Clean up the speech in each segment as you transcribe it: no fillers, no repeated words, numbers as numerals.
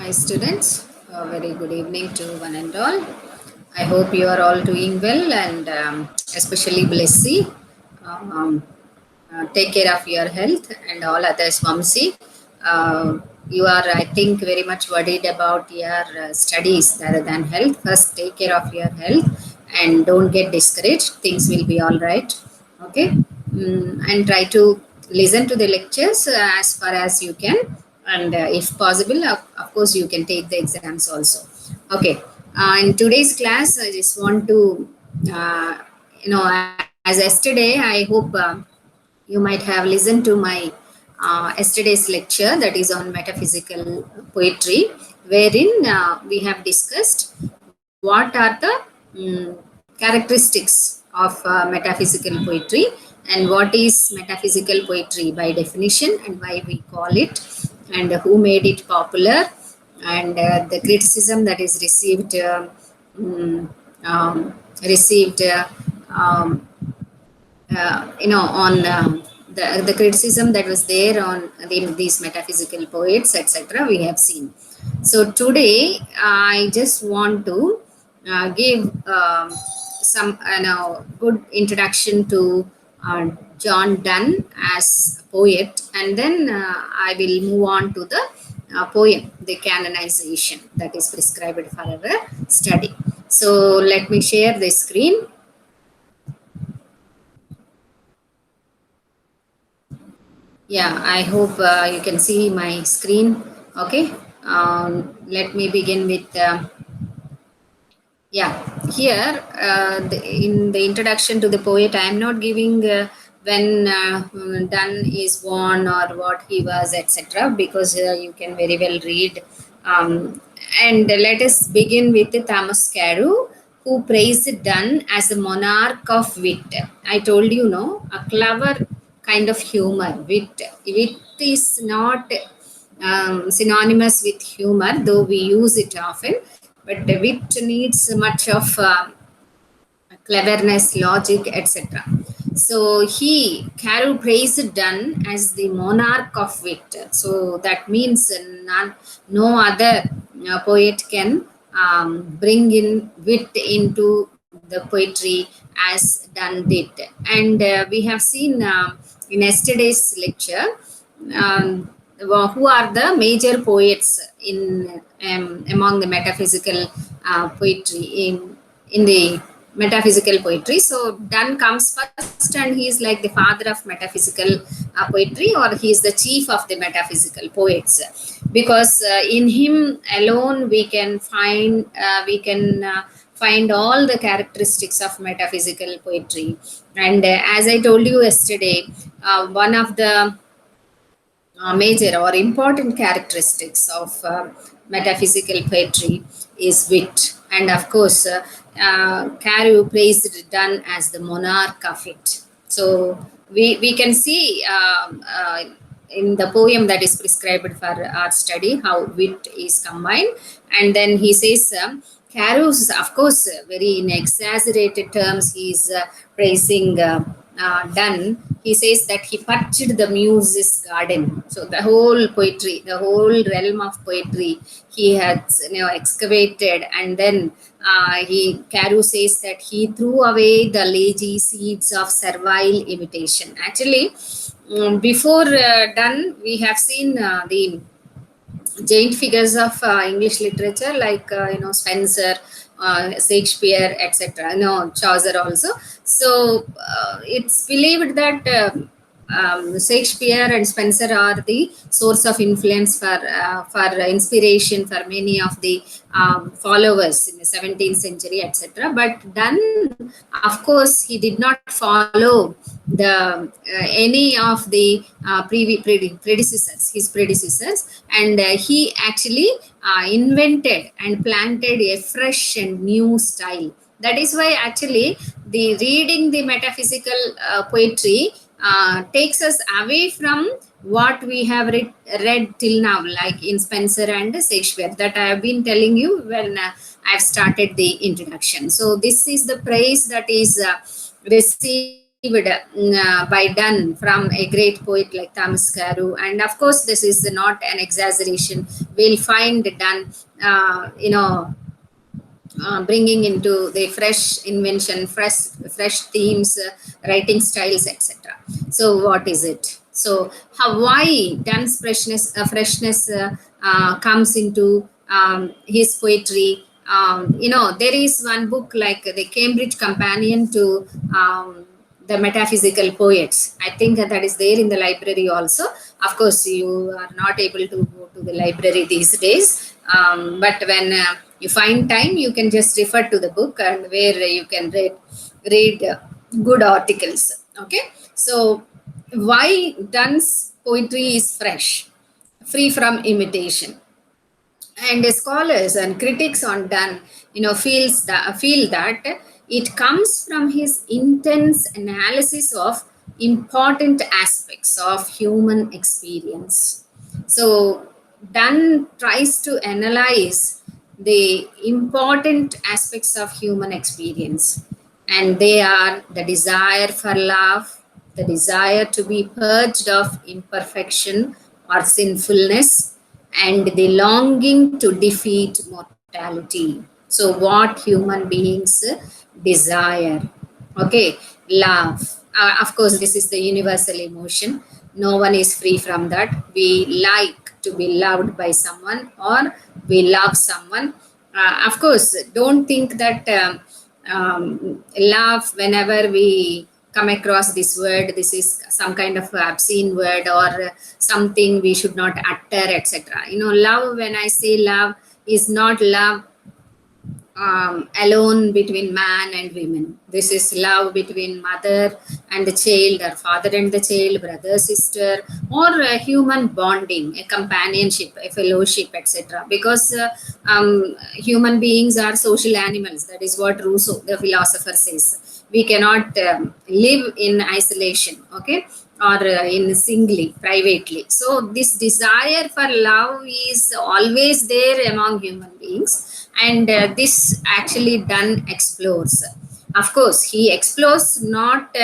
Hi students, a very good evening to one and all. I hope you are all doing well and especially Blessy. Um, take care of your health and all others, Vamsi. You are, I think, very much worried about your studies rather than health. First, take care of your health and don't get discouraged. Things will be all right. Okay. And try to listen to the lectures as far as you can. And if possible, of course, you can take the exams also. Okay. In today's class, I just want to, uh, as yesterday, I hope. You might have listened to my yesterday's lecture that is on metaphysical poetry, wherein we have discussed what are the characteristics of metaphysical poetry and what is metaphysical poetry by definition and why we call it and who made it popular and the criticism that is mm, um, received um, on the criticism that was there on these metaphysical poets, etc. We have seen. So today, I just want to give some good introduction to John Donne as a poet, and then I will move on to the poem, the canonization that is prescribed for our study. So let me share the screen. Yeah, I hope you can see my screen. Okay. Let me begin with, yeah, here in the introduction to the poet, I am not giving when Donne is born or what he was, etc., because you can very well read. Um, and let us begin with Thomas Carew, who praised Donne as a monarch of wit. I told you, no, a clever kind of humor. Wit is not synonymous with humor, though we use it often. But wit needs much of cleverness, logic, etc. So Carew praised Donne as the monarch of wit. So that means no other poet can bring in wit into the poetry as Donne did. And we have seen in yesterday's lecture who are the major poets in among the metaphysical poetry in the metaphysical poetry. So Donne comes first, and he is like the father of metaphysical poetry, or he is the chief of the metaphysical poets, because in him alone we can find all the characteristics of metaphysical poetry. And as I told you yesterday, one of the major or important characteristics of metaphysical poetry is wit. And of course, Carew praised Donne as the monarch of it. So we can see in the poem that is prescribed for our study how wit is combined. And then he says, Carew's, of course, very in exaggerated terms, he is praising Donne. He says that he purchased the muse's garden. So the whole poetry, the whole realm of poetry, he has excavated, and then Carew says that he threw away the lazy seeds of servile imitation. Actually, before Donne, we have seen the giant figures of English literature like Spencer, Shakespeare, etc. Chaucer also. So it's believed that Shakespeare and Spencer are the source of influence for inspiration for many of the followers in the 17th century, etc. But Donne, of course, he did not follow the any of the his predecessors, and he actually invented and planted a fresh and new style. That is why actually the reading the metaphysical poetry takes us away from what we have read till now, like in Spencer and Shakespeare, that I have been telling you when I've started the introduction. So this is the praise that is received by Donne from a great poet like Thomas Carew. And of course, this is not an exaggeration. We'll find Donne, bringing into the fresh invention, fresh themes, writing styles, etc. So, what is it? So, why Donne's freshness comes into his poetry? There is one book like the Cambridge Companion to the metaphysical poets. I think that is there in the library also. Of course, you are not able to go to the library these days, but when you find time, you can just refer to the book and where you can read good articles. Okay, so why Donne's poetry is fresh, free from imitation, and scholars and critics on Donne, feel that it comes from his intense analysis of important aspects of human experience. So Donne tries to analyze the important aspects of human experience, and they are the desire for love, the desire to be purged of imperfection or sinfulness, and the longing to defeat mortality. So, what human beings desire? Okay, love. Of course, this is the universal emotion. No one is free from that. We like to be loved by someone, or we love someone. Of course, don't think that love, whenever we come across this word, this is some kind of obscene word or something we should not utter, etc. Love, when I say love, is not love alone between man and women. This is love between mother and the child, or father and the child, brother, sister, or a human bonding, a companionship, a fellowship, etc. Because human beings are social animals. That is what Rousseau, the philosopher, says. We cannot live in isolation, okay, or in singly, privately. So this desire for love is always there among human beings, and this actually Donne explores. Of course, he explores not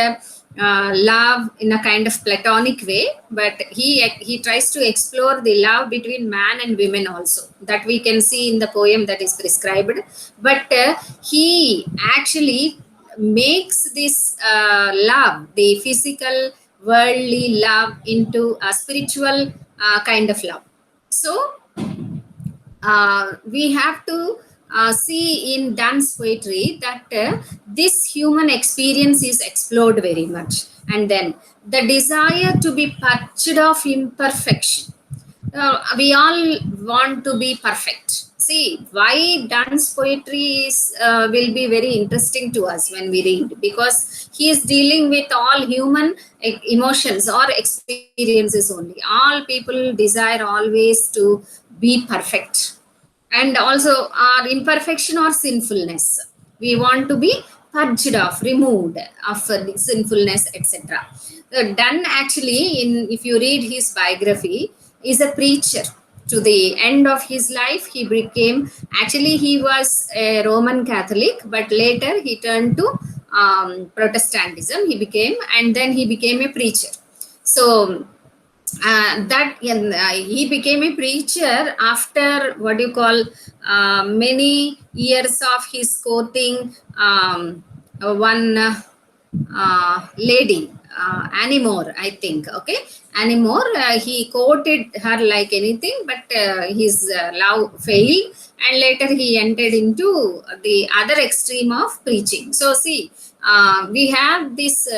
love in a kind of platonic way, but he tries to explore the love between man and women also, that we can see in the poem that is prescribed. But he actually makes this love, the physical worldly love, into a spiritual kind of love. So we have to see in Donne's poetry that this human experience is explored very much. And then the desire to be purged of imperfection. We all want to be perfect. See, why Donne's poetry will be very interesting to us when we read, because he is dealing with all human emotions or experiences only. All people desire always to be perfect, and also our imperfection or sinfulness. We want to be purged off, removed of the sinfulness, etc. Donne actually, if you read his biography, is a preacher. To the end of his life, he became, actually he was a Roman Catholic, but later he turned to Protestantism. He became, and then he became a preacher. So he became a preacher after what you call many years of his courting one lady, Anymore, I think. Okay, Anymore. He courted her like anything, but his love failed, and later he entered into the other extreme of preaching. So see, we have this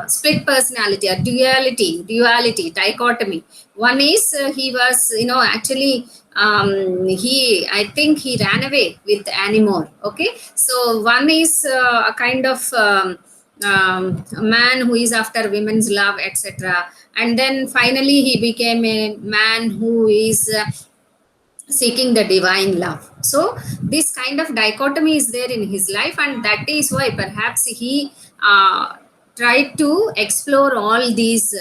split personality, or duality, dichotomy. One is he was, actually, I think he ran away with Anymore. Okay, so one is a kind of a man who is after women's love, etc. And then finally he became a man who is seeking the divine love. So this kind of dichotomy is there in his life, and that is why perhaps he tried to explore all these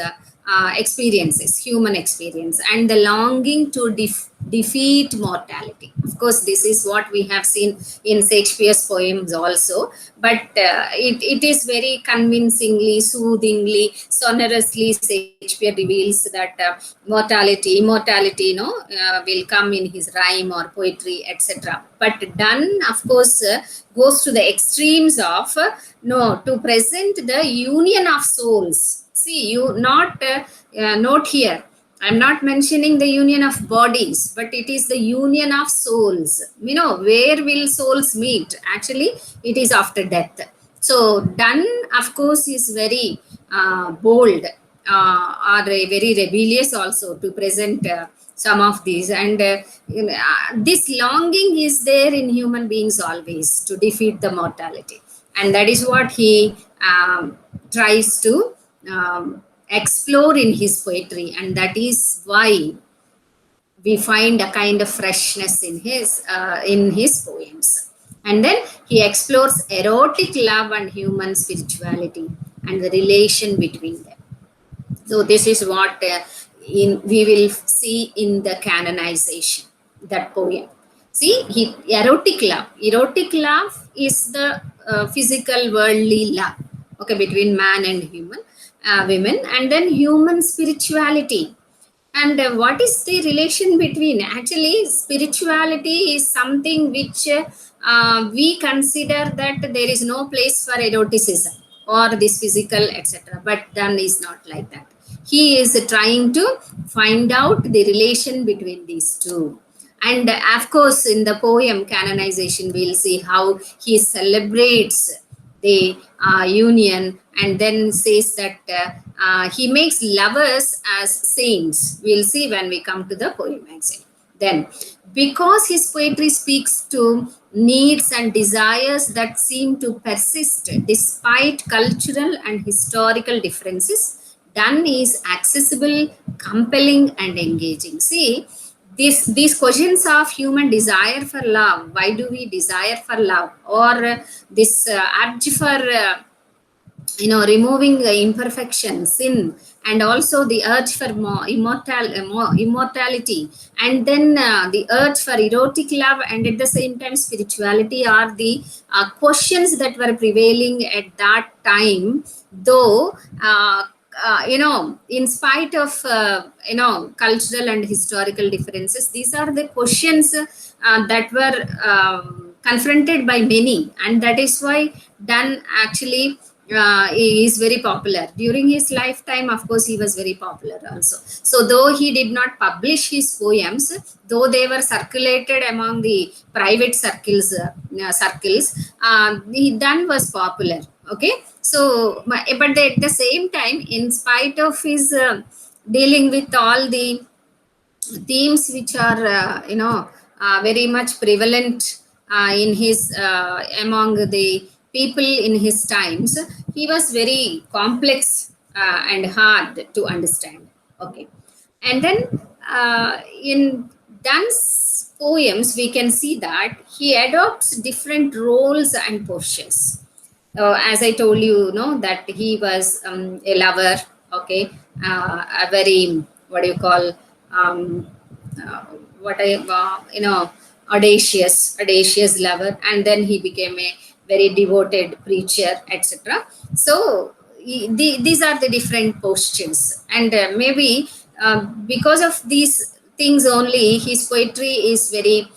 experiences, human experience, and the longing to defeat mortality. Of course, this is what we have seen in Shakespeare's poems also, but it is very convincingly, soothingly, sonorously, Shakespeare reveals that mortality, immortality, will come in his rhyme or poetry, etc. But Donne, of course, goes to the extremes of no, to present the union of souls. See, you not note here. I'm not mentioning the union of bodies, but it is the union of souls. Where will souls meet? Actually, it is after death. So, Donne, of course, is very bold or very rebellious also to present some of these. And this longing is there in human beings always to defeat the mortality. And that is what he tries to explore in his poetry. And that is why we find a kind of freshness in his poems. And then he explores erotic love and human spirituality and the relation between them. So this is what we will see in the canonization, that poem. See, erotic love. Erotic love is the physical, worldly love, okay, between man and women, and then human spirituality. And what is the relation between? Actually, spirituality is something which we consider that there is no place for eroticism or this physical, etc. But Donne is not like that. He is trying to find out the relation between these two. And of course, in the poem Canonization, we'll see how he celebrates the union, and then says that he makes lovers as saints. We'll see when we come to the poem actually. Then, because his poetry speaks to needs and desires that seem to persist despite cultural and historical differences, Donne is accessible, compelling, and engaging. See, these questions of human desire for love, why do we desire for love, or this urge for removing imperfection, sin, and also the urge for immortality, and then the urge for erotic love, and at the same time spirituality, are the questions that were prevailing at that time. Though in spite of cultural and historical differences, these are the questions that were confronted by many, and that is why Donne actually is very popular during his lifetime. Of course, he was very popular also. So though he did not publish his poems, though they were circulated among the private circles, Donne was popular. Okay, so but at the same time, in spite of his dealing with all the themes which are very much prevalent in his among the people in his times, he was very complex and hard to understand. Okay, and then in Donne's poems we can see that he adopts different roles and postures. As I told you, that he was a lover, okay, a very, what do you call, um, what I, audacious lover, and then he became a very devoted preacher, etc. So these are the different postures, and maybe because of these things only, his poetry is very,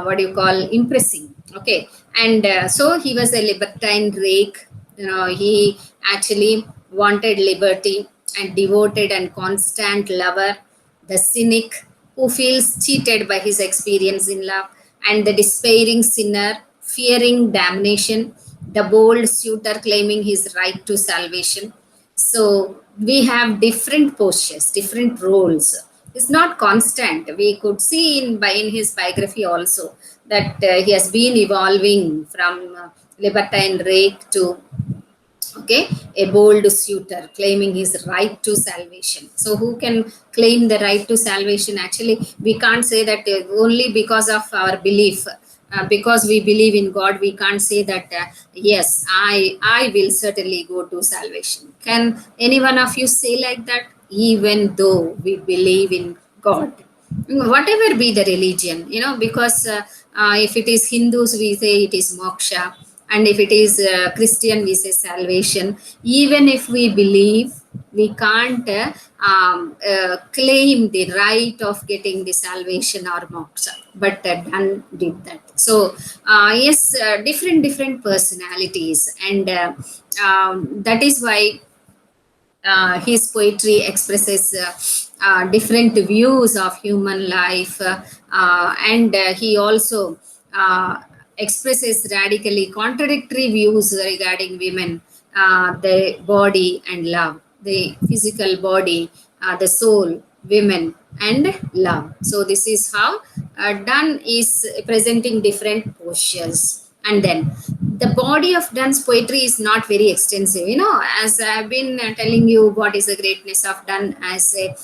what do you call, impressive. Okay, and so he was a libertine rake. He actually wanted liberty, and devoted and constant lover, the cynic who feels cheated by his experience in love, and the despairing sinner fearing damnation, the bold suitor claiming his right to salvation. So we have different postures, different roles. It's not constant. We could see in his biography also that he has been evolving from libertine rake to, okay, a bold suitor claiming his right to salvation. So who can claim the right to salvation? Actually, we can't say that only because of our belief. Because we believe in God, we can't say that yes, I will certainly go to salvation. Can any one of you say like that? even though we believe in God. Whatever be the religion, because if it is Hindus, we say it is moksha, and if it is Christian, we say salvation. Even if we believe, we can't claim the right of getting the salvation or moksha, but Dan did that. So yes, different personalities, and that is why his poetry expresses different views of human life, and he also uh, expresses radically contradictory views regarding women, the body and love, the physical body, the soul, women, and love. So this is how Donne is presenting different postures. And then the body of Donne's poetry is not very extensive. As I've been telling you, what is the greatness of Donne as a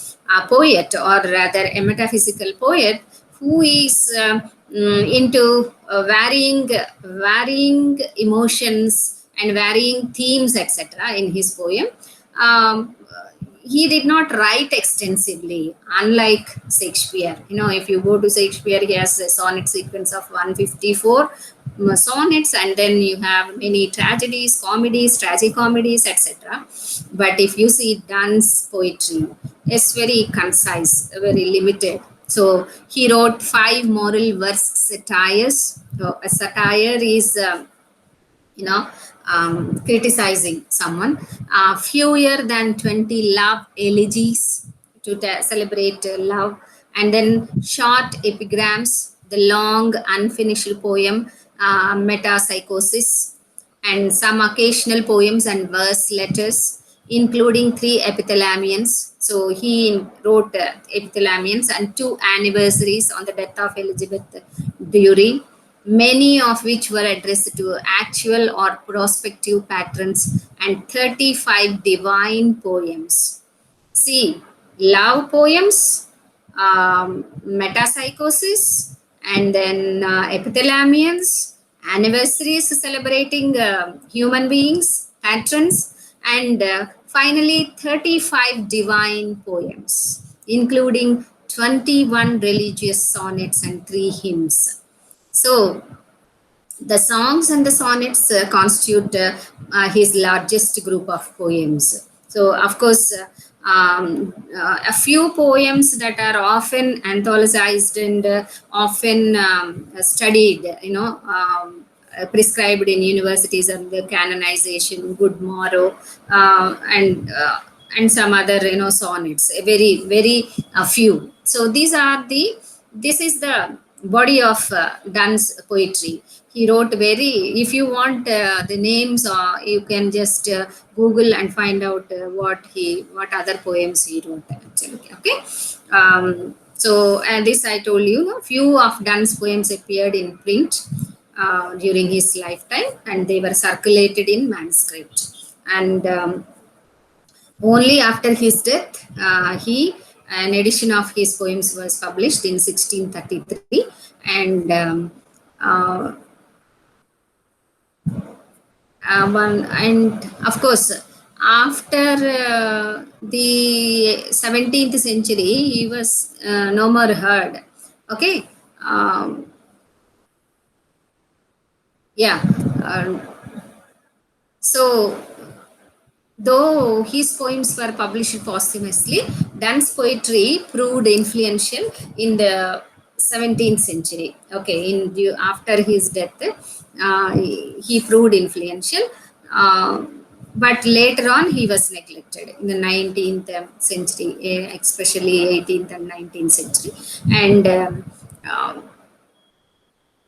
poet, or rather a metaphysical poet, who is into varying emotions and varying themes, etc., in his poem. Um, he did not write extensively, unlike Shakespeare. If you go to Shakespeare, he has a sonnet sequence of 154 sonnets, and then you have many tragedies, comedies, tragicomedies, etc. But if you see Donne's poetry, it's very concise, very limited. So he wrote 5 moral verse satires. So a satire is you know, criticizing someone. Fewer than 20 love elegies to celebrate love, and then short epigrams, the long unfinished poem, Metapsychosis, and some occasional poems and verse letters, including 3 epithalamians. So he wrote epithalamians and 2 anniversaries on the death of Elizabeth Dury, many of which were addressed to actual or prospective patrons, and 35 divine poems. See, love poems, metapsychosis, and then epithalamians, anniversaries celebrating human beings, patrons, and finally 35 divine poems, including 21 religious sonnets and 3 hymns. So the songs and the sonnets constitute his largest group of poems. So, of course, a few poems that are often anthologized and often studied, prescribed in universities, and the canonization, Good Morrow, and some other, sonnets, a very few. So this is the body of Donne's poetry. He wrote if you want the names, you can just Google and find out what other poems he wrote actually. Okay. So, and this I told you, a few of Donne's poems appeared in print during his lifetime, and they were circulated in manuscript. And only after his death, an edition of his poems was published in 1633, and uh, and of course, after the 17th century, he was no more heard. Okay. Um, yeah. Um, so though his poems were published posthumously, Donne's poetry proved influential in the 17th century. Okay, after his death, he proved influential, uh, but later on he was neglected in the 19th century, especially 18th and 19th century, and uh,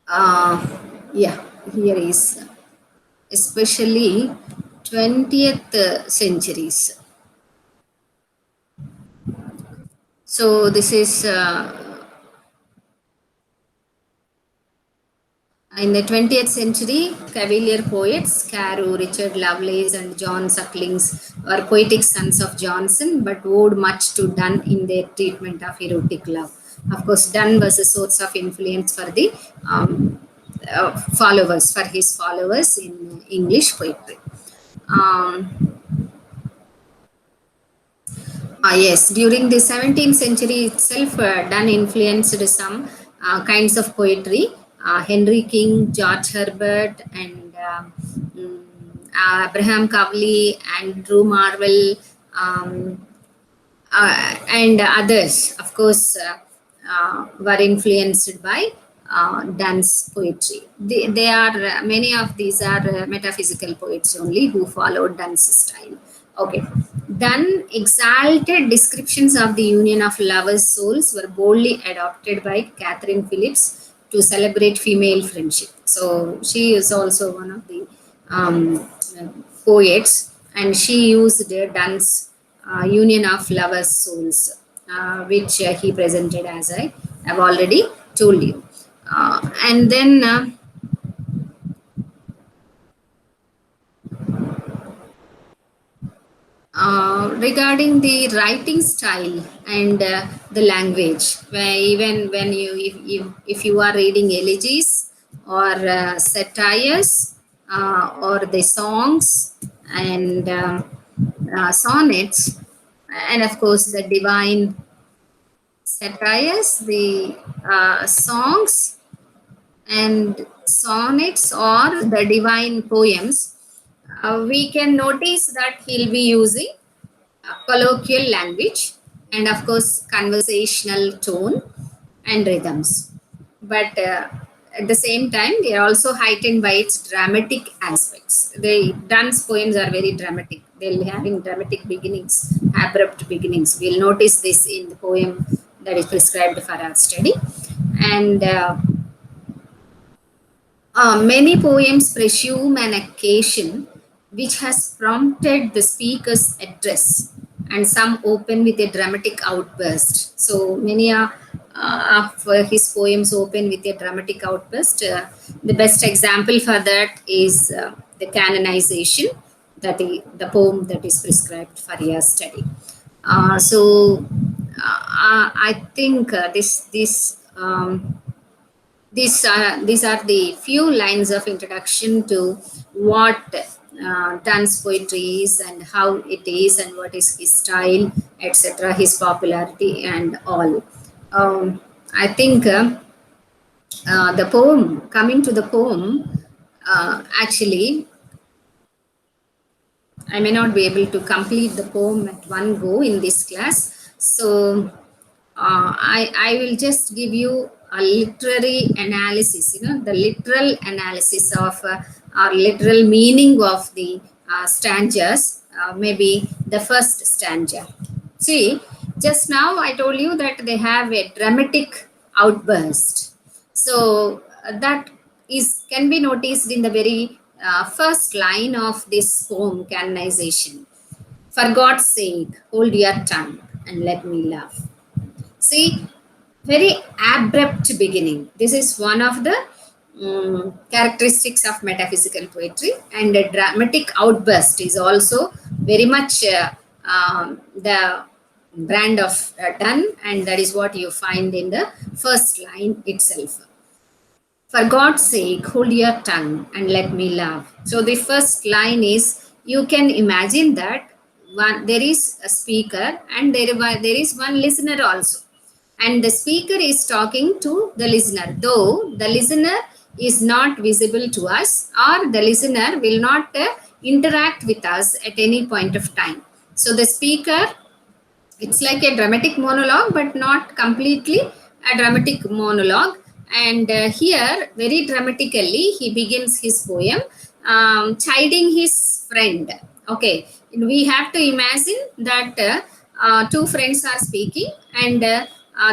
uh, yeah, here is especially 20th centuries. So this is in the 20th century, Cavalier poets Carew, Richard Lovelace, and John Sucklings were poetic sons of Johnson, but owed much to Donne in their treatment of erotic love. Of course, Donne was a source of influence for the for his followers in English poetry. Um, Yes, during the 17th century itself, Donne influenced some kinds of poetry. Henry King, George Herbert, and Abraham Cowley, Andrew Marvell, um, and others, of course, were influenced by Donne's poetry. They are many of these are metaphysical poets only who followed Donne's style. Okay, Donne exalted descriptions of the union of lovers' souls were boldly adopted by Catherine Phillips to celebrate female friendship. So she is also one of the poets, and she used Donne's union of lovers' souls, which he presented as I have already told you. And then regarding the writing style and the language, where even when if you are reading elegies or satires or the songs and sonnets, and of course the divine satires, the songs and sonnets or the divine poems, we can notice that he'll be using colloquial language and of course conversational tone and rhythms. But at the same time, they are also heightened by its dramatic aspects. The Donne's poems are very dramatic. They'll having dramatic beginnings, abrupt beginnings. We'll notice this in the poem that is prescribed for our study. And many poems presume an occasion which has prompted the speaker's address, and some open with a dramatic outburst. So many of his poems open with a dramatic outburst. The best example for that is the canonization, that the poem that is prescribed for your study. I think these are the few lines of introduction to what Donne's poetry is and how it is and what is his style, etc., his popularity and all. I think the poem, coming to the poem, actually, I may not be able to complete the poem at one go in this class. So I will just give you a literary analysis, the literal analysis of or literal meaning of the stanzas, maybe the first stanza. See, just now I told you that they have a dramatic outburst. So that is can be noticed in the very first line of this poem, canonization. For God's sake, hold your tongue and let me laugh. See, very abrupt beginning. This is one of the characteristics of metaphysical poetry, and a dramatic outburst is also very much the brand of Donne, and that is what you find in the first line itself. For God's sake, hold your tongue and let me laugh. So the first line is, you can imagine that there is a speaker and there is one listener also. And the speaker is talking to the listener, though the listener is not visible to us, or the listener will not interact with us at any point of time. So the speaker, it's like a dramatic monologue but not completely a dramatic monologue. And here very dramatically he begins his poem, chiding his friend. Okay, we have to imagine that two friends are speaking, and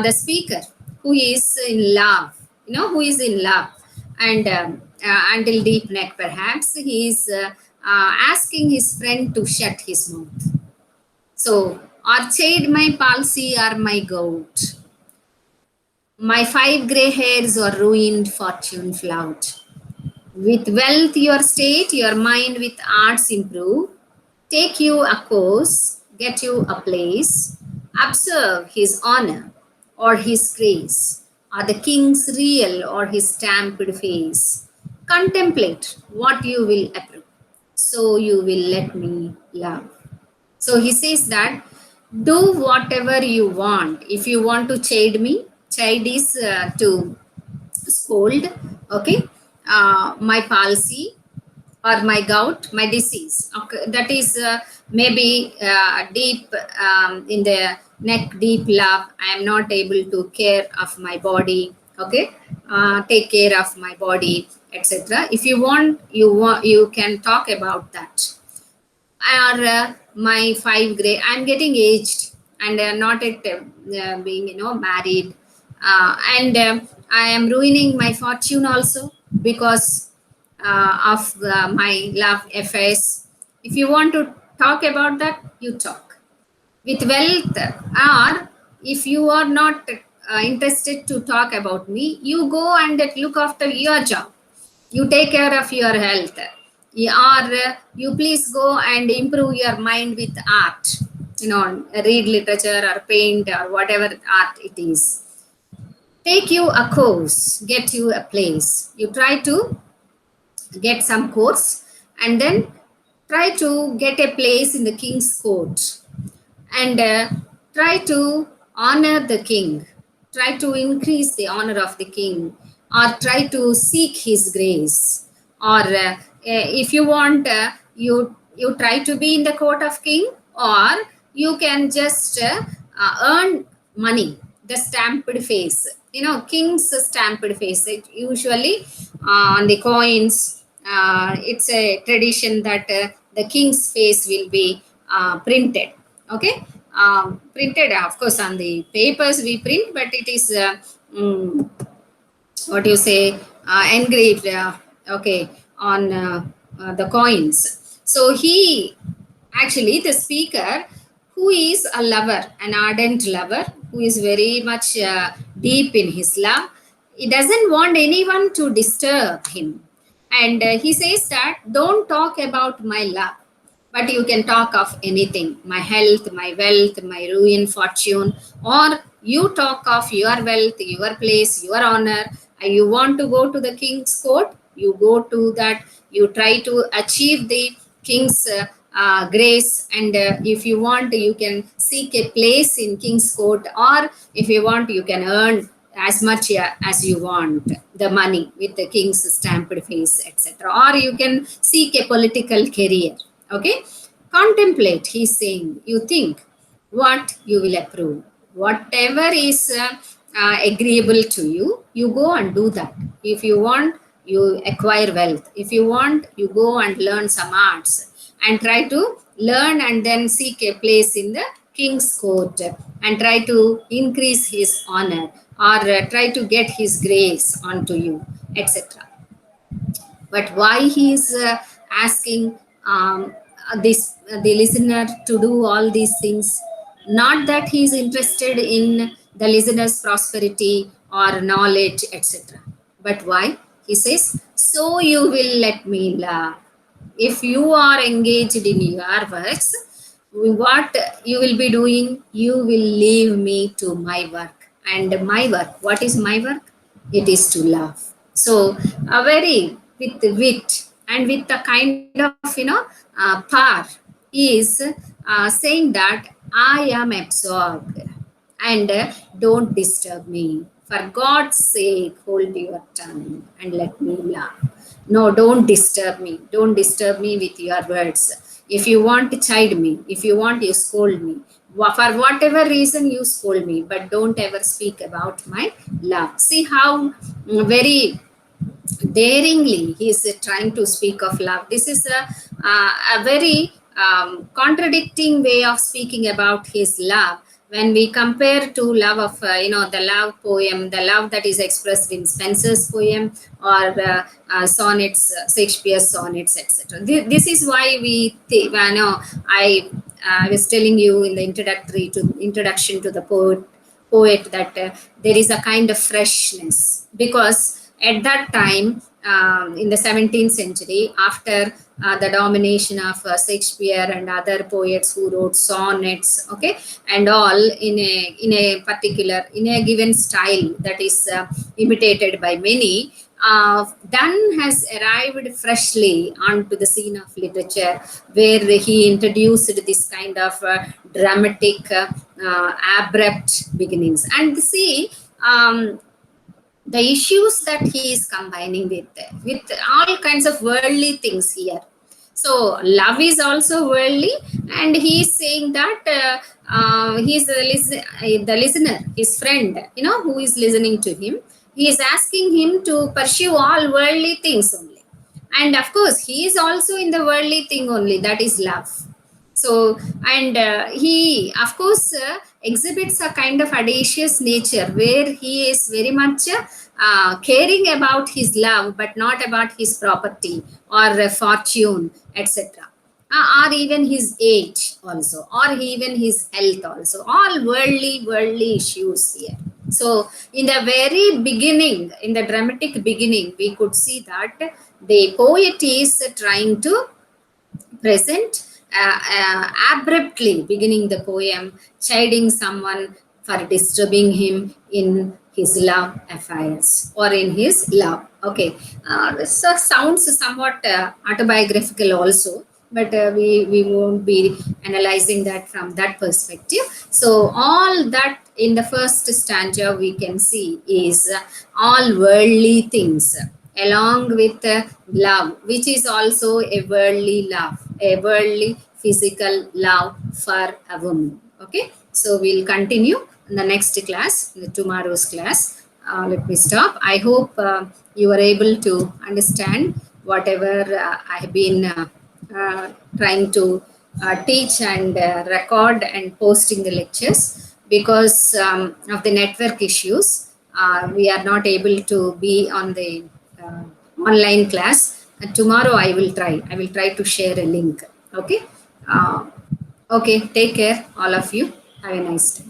the speaker who is in love, who is in love, and until deep neck perhaps he is asking his friend to shut his mouth. So, orchard my palsy or my gout, my 5 grey hairs or ruined fortune flout. With wealth your state, your mind with arts improve. Take you a course, get you a place. Observe his honor or his grace, or the king's real or his stamped face. Contemplate what you will approve, so you will let me love. So he says that Do whatever you want. If you want to chide me, chide is to scold, okay? My palsy or my gout, my disease. Okay, that is maybe deep in the neck, deep love. I am not able to care of my body. Okay, take care of my body, etc. If you want, you can talk about that. Or my five grade. I'm getting aged and not at being married, and I am ruining my fortune also because of my love affairs. If you want to talk about that, you talk with wealth. Or if you are not interested to talk about me, you go and look after your job, you take care of your health. Or you please go and improve your mind with art, read literature or paint or whatever art it is. Take you a course, get you a place, you try to get some course, and then try to get a place in the king's court, and try to honor the king, try to increase the honor of the king, or try to seek his grace. Or if you want, you try to be in the court of king, or you can just earn money, the stamped face, king's stamped face. It usually on the coins, it's a tradition that the king's face will be printed. Okay, printed of course on the papers we print, but it is mm, what you say, engraved, okay, on the coins. So he, actually the speaker, who is a lover, an ardent lover, who is very much deep in his love, he doesn't want anyone to disturb him. And he says that don't talk about my love, but you can talk of anything, my health, my wealth, my ruin, fortune. Or you talk of your wealth, your place, your honor. You want to go to the king's court, you go to that, you try to achieve the king's grace. And if you want, you can seek a place in king's court. Or if you want, you can earn as much as you want the money with the king's stamped face, etc. Or you can seek a political career. Okay, contemplate, he's saying, you think what you will approve, whatever is agreeable to you, you go and do that. If you want, you acquire wealth. If you want, you go and learn some arts and try to learn, and then seek a place in the king's court and try to increase his honor, or try to get his grace onto you, etc. But why he is asking this the listener to do all these things? Not that he is interested in the listener's prosperity or knowledge, etc. But why he says, so you will let me love. If you are engaged in your works, what you will be doing, you will leave me to my work. And my work, what is my work? It is to love. So a very, with wit and with a kind of power, is saying that I am absorbed, and don't disturb me. For God's sake, hold your tongue and let me laugh. No, don't disturb me. Don't disturb me with your words. If you want to chide me, if you want, you scold me. For whatever reason, you scold me, but don't ever speak about my love. See how very daringly he is trying to speak of love. This is a very contradicting way of speaking about his love when we compare to love of the love poem, the love that is expressed in Spenser's poem, or sonnets, Shakespeare's sonnets, etc. This is why we I was telling you in the introduction to the poet that there is a kind of freshness, because at that time in the 17th century, after the domination of Shakespeare and other poets who wrote sonnets, okay, and all in a given style that is imitated by many. Donne has arrived freshly onto the scene of literature, where he introduced this kind of dramatic, abrupt beginnings. And see, the issues that he is combining with all kinds of worldly things here. So love is also worldly, and he is saying that he's the listener, his friend, who is listening to him, he is asking him to pursue all worldly things only. And of course he is also in the worldly thing only, that is love. So, and he, of course, exhibits a kind of audacious nature, where he is very much caring about his love, but not about his property or fortune, etc. Or even his age, also, or even his health, also. All worldly issues here. So, in the very beginning, in the dramatic beginning, we could see that the poet is trying to present abruptly beginning the poem, chiding someone for disturbing him in his love affairs or in his love. Okay, this sounds somewhat autobiographical also, but we won't be analyzing that from that perspective. So all that in the first stanza we can see is all worldly things, along with love, which is also a worldly love, a worldly physical love for a woman. Okay, so we'll continue in the next class, in the tomorrow's class. Let me stop. I hope you are able to understand whatever I have been trying to teach and record and post in the lectures. Because of the network issues, we are not able to be on the uh, online class. And tomorrow I will try. I will try to share a link. Okay. Okay. Take care, all of you. Have a nice day.